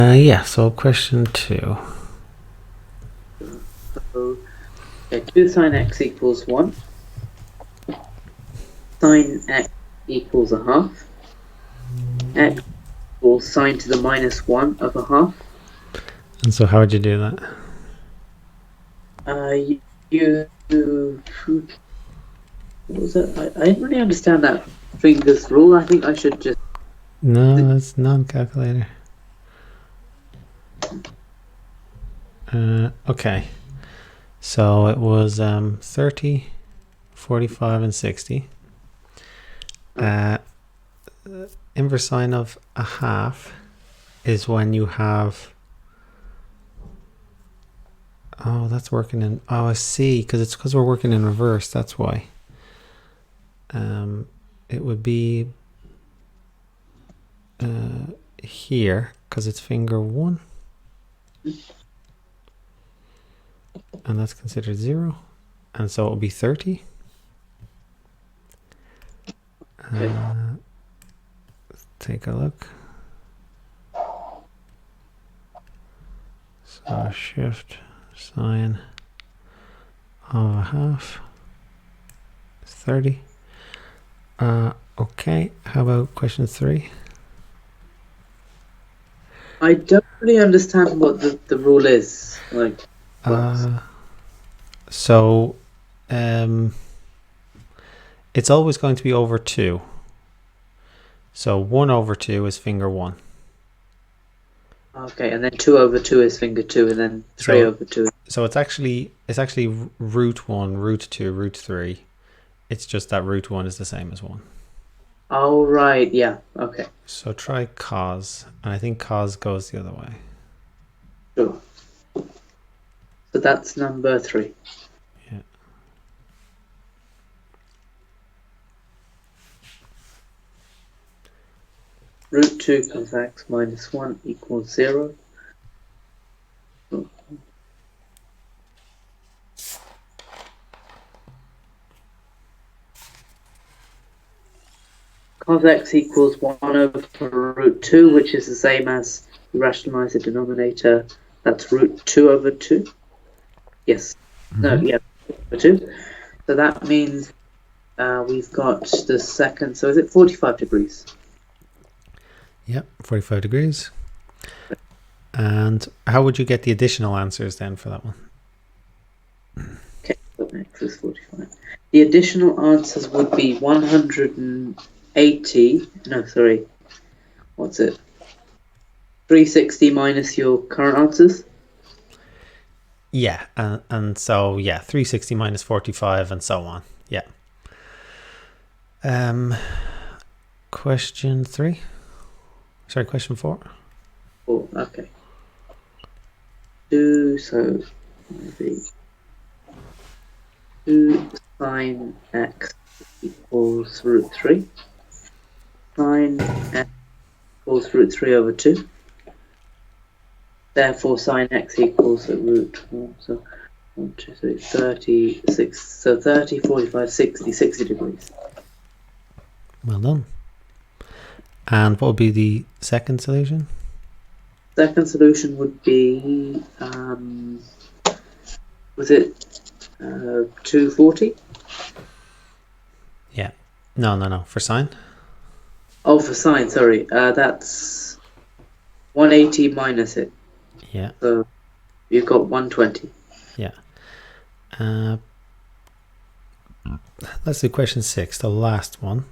Yeah, so question 2. So, 2 sine x equals 1. Sine x equals a half. X equals sine to the minus 1 of a half. And so how would you do that? What was it? I didn't really understand that fingers rule. I think I should just... No, it's non-calculator. Okay. So it was 30, 45, and 60. Inverse sine of a half is when you have... Oh, that's working in... Oh, I see. Because we're working in reverse. That's why. It would be here because it's finger 1. And that's considered 0. And so it will be 30. Okay. Take a look. So shift sine of a half is 30. Okay, how about question 3? I don't really understand what the rule is. Like, so it's always going to be over 2. So 1 over 2 is finger 1. Okay, and then 2 over 2 is finger 2, and then 3 over 2. So it's actually root 1, root 2, root 3. It's just that root 1 is the same as 1. Oh, right, yeah, okay. So try cos, and I think cos goes the other way. Sure. So that's number 3. Yeah. Root 2 cos x minus 1 equals 0. Cos x equals 1 over root 2, which is the same as rationalize the denominator. That's root 2 over 2. Yes. No, yeah, over 2. So that means we've got the second. So is it 45 degrees? Yep, 45 degrees. And how would you get the additional answers then for that one? Okay, so x is 45. The additional answers would be 180. No, sorry. What's it? 360 minus your current answers? Yeah, and so, yeah, 360 minus 45 and so on. Yeah. Question 3? Sorry, question 4? Oh, okay. 2, so maybe 2 sine x equals root 3. Sine x equals root 3 over 2. Therefore, sine x equals root 1. So 1, 2, 3, 36. So 30, 45, 60, 60 degrees. Well done. And what would be the second solution? Second solution would be, was it 240? Yeah. No. For sine? Oh, for sine, sorry. That's 180 minus it. Yeah. So you've got 120. Yeah. Let's do question 6, the last one.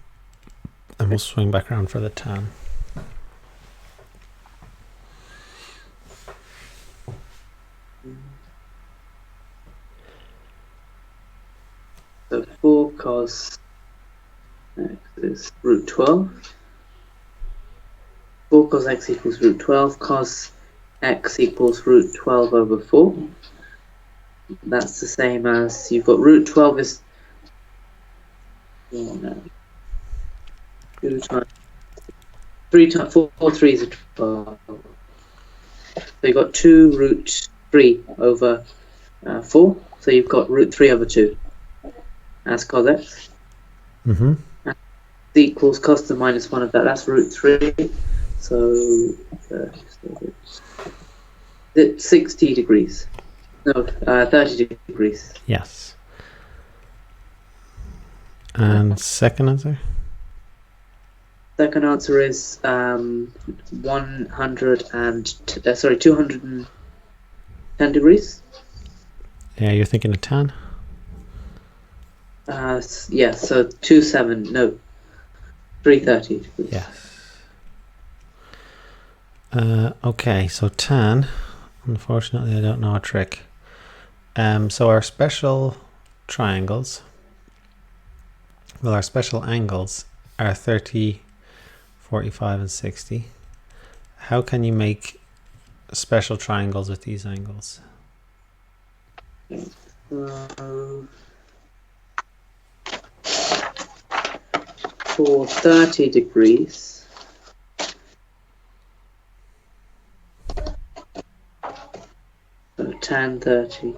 And we'll swing back around for the tan. So 4 cos x is root 12. 4 cos x equals root 12. Cos x equals root 12 over 4. That's the same as you've got root 12 is 2 times 3 times 4 3 is 12. So you've got 2 root 3 over 4. So you've got root 3 over 2 as cos x. Mm-hmm. Equals cos to minus 1 of that. That's root 3. So, it's 60 degrees. No, 30 degrees. Yes. And second answer? Second answer is 210 degrees. Yeah, you're thinking of tan? Yeah, so 330 degrees. Yes. Okay, so tan. Unfortunately, I don't know a trick. So our special triangles, well, our special angles are 30, 45, and 60. How can you make special triangles with these angles? For 30 degrees, so tan 30,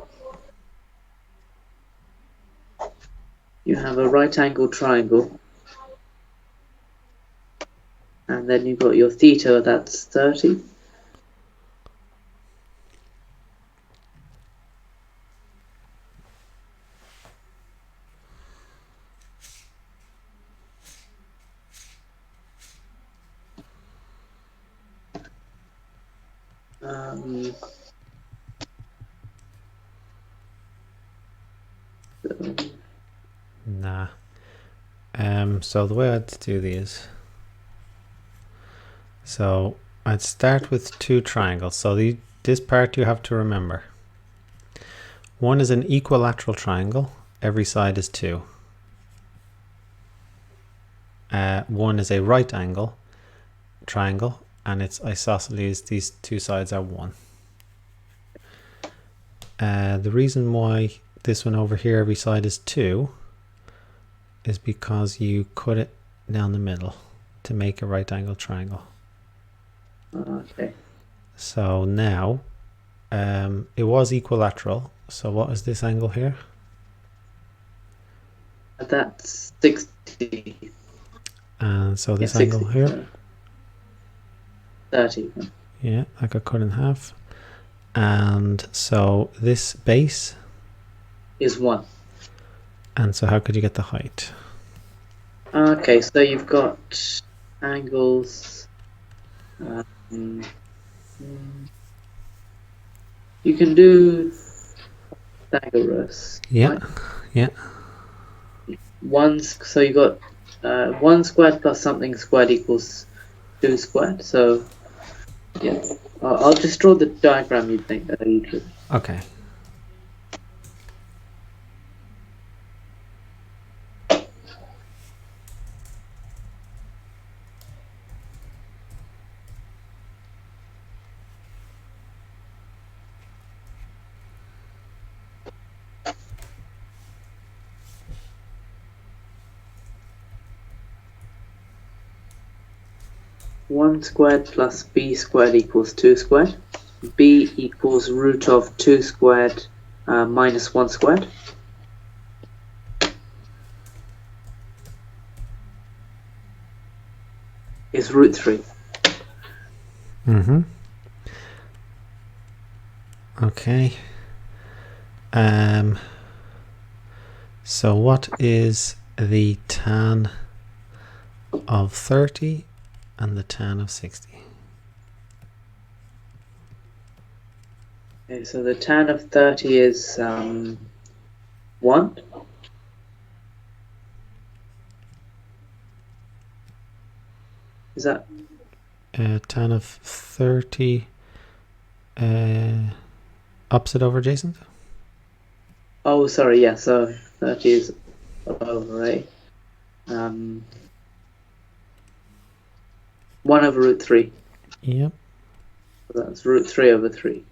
you have a right angle triangle, and then you've got your theta, that's 30. Nah. So the way I'd do these, so I'd start with two triangles. So this part you have to remember. One is an equilateral triangle. Every side is 2. One is a right angle triangle, and its isosceles, these two sides are 1. The reason why this one over here, every side is 2, is because you cut it down the middle to make a right angle triangle. Okay. So now, it was equilateral. So what is this angle here? That's 60. And so this 60, angle here? 30. Yeah, I got cut in half. And so this base Is 1. And so how could you get the height? Okay, so you've got angles. You can do Pythagoras. Yeah, right? yeah. So you got 1 squared plus something squared equals 2 squared. So yeah, I'll just draw the diagram you think you could. Okay. One squared plus b squared equals 2 squared. B equals root of 2 squared minus 1 squared. Is root 3. Mm-hmm. Okay. So what is the tan of 30 and the tan of 60? Okay, so the tan of 30 is 1. Is that Tan of 30 opposite over adjacent? Oh, sorry, yeah, so 30 is over A. 1 over root 3. Yep. So that's root 3 over 3.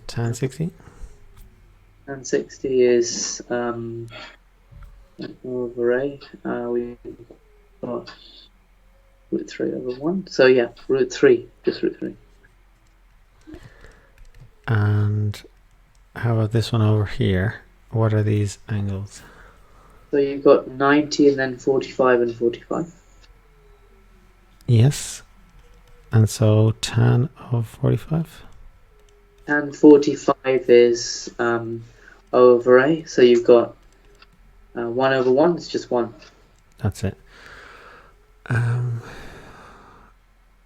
Tan 60? And 60 is over A. We've got root 3 over 1. So yeah, root 3, just root 3. And how about this one over here? What are these angles? So you've got 90 and then 45 and 45. Yes. And so tan of 45? Tan 45 is over A. So you've got 1 over 1. It's just 1. That's it.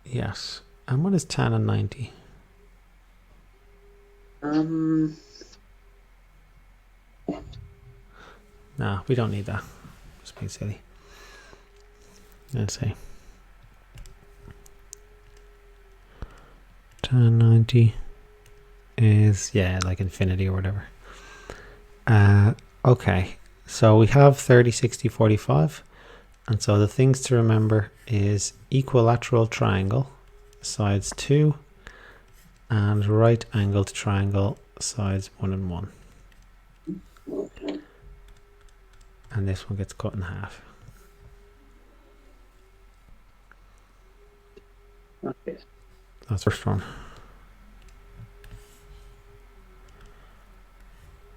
Yes. And what is tan of 90? No, we don't need that. Just being silly. Let's see. Tan 90 is, yeah, like infinity or whatever. Okay, so we have 30, 60, 45. And so the things to remember is equilateral triangle, sides 2, and right angled triangle, sides 1 and 1. And this one gets cut in half. Okay. That's the first one.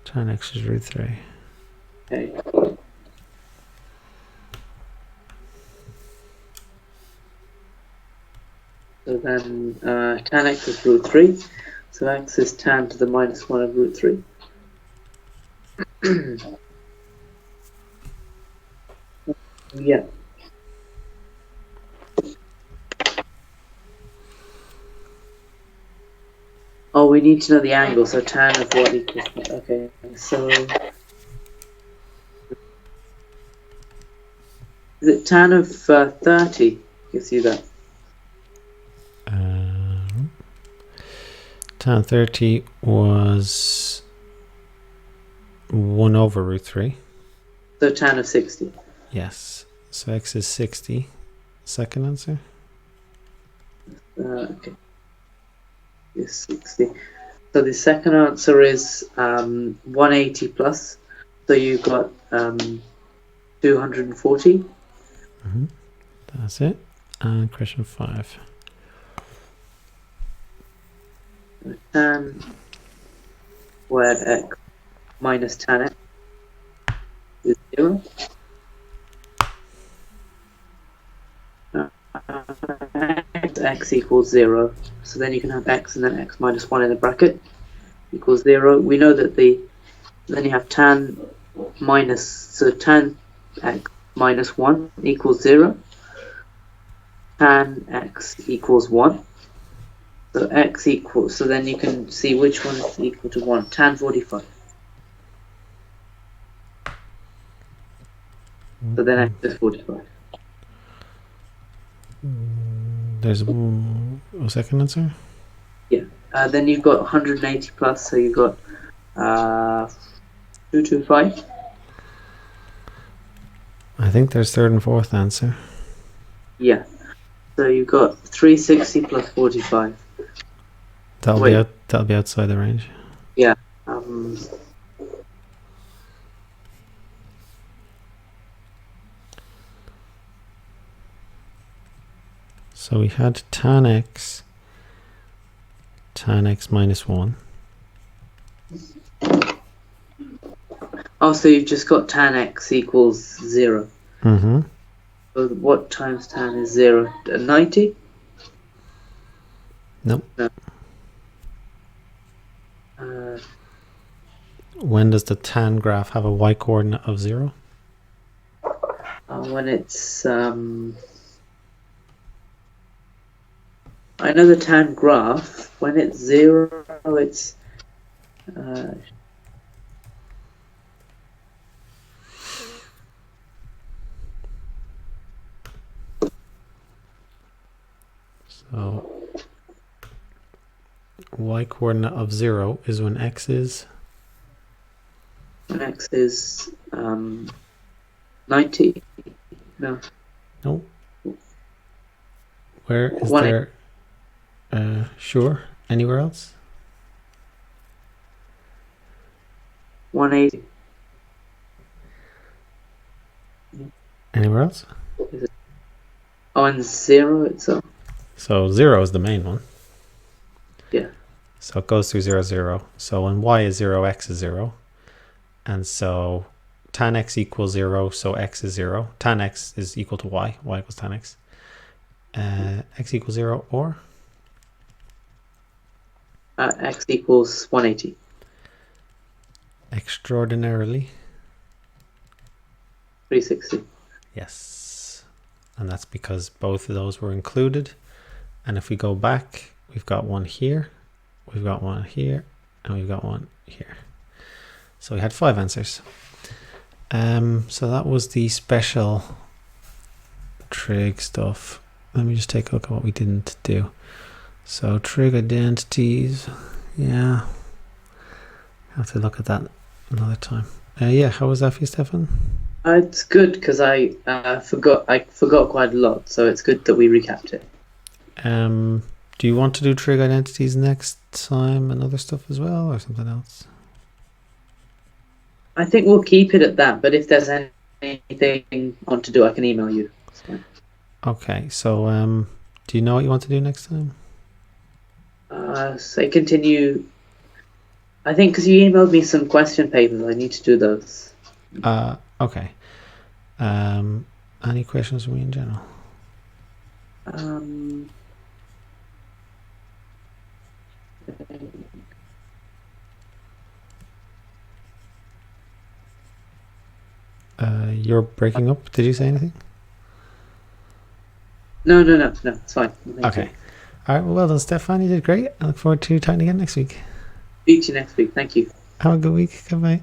Tan x is root 3. Okay. So then tan x is root 3. So x is tan to the minus 1 of root 3. Yeah. Oh, we need to know the angle. So tan of what equals what? Okay. So is it tan of 30? Gives you that. Tan 30 was 1 over root 3. So tan of 60. Yes. So x is 60. Second answer? Okay. Is 60. So the second answer is 180 plus. So you've got 240. That's it. And question 5. Tan squared x minus tan x is 0. X equals 0. So then you can have x and then x minus 1 in the bracket equals 0. We know that then you have tan minus, so tan x minus 1 equals 0. Tan x equals 1. So x equals, so then you can see which one is equal to 1. Tan 45. So then x is 45. There's a second answer? Yeah. Then you've got 180 plus, so you've got 225. I think there's third and fourth answer. Yeah. So you've got 360 plus 45. That'll be outside the range. Yeah. So we had tan x minus 1. Oh, so you've just got tan x equals 0. Mm-hmm. So what times tan is 0? 90? Nope. No. When does the tan graph have a y coordinate of 0? When it's I know the tan graph. When it's 0, it's so y coordinate of 0 is when x is when x is 90. No. Nope. Where is 180. there? Sure. Anywhere else? 180. Anywhere else? Oh, and 0 itself. So 0 is the main one. Yeah. So it goes through 0, 0. So when y is 0, x is 0. And so tan x equals 0, so x is 0. Tan x is equal to y. Y equals tan x. X equals 0 or? X equals 180. Extraordinarily. 360. Yes. And that's because both of those were included. And if we go back, we've got one here, we've got one here, and we've got one here. So we had 5 answers. So that was the special trig stuff. Let me just take a look at what we didn't do. So trig identities, yeah, have to look at that another time. Yeah, how was that for you, Stefan? It's good because I forgot quite a lot, so it's good that we recapped it. Do you want to do trig identities next time and other stuff as well, or something else? I think we'll keep it at that, but if there's anything I want to do, I can email you. Okay, so do you know what you want to do next time? Say continue. I think because you emailed me some question papers, I need to do those. Okay. Any questions for me in general? You're breaking up. Did you say anything? No, it's fine. Okay. All right. Well done, Stefan. You did great. I look forward to chatting again next week. Speak to you next week. Thank you. Have a good week. Goodbye.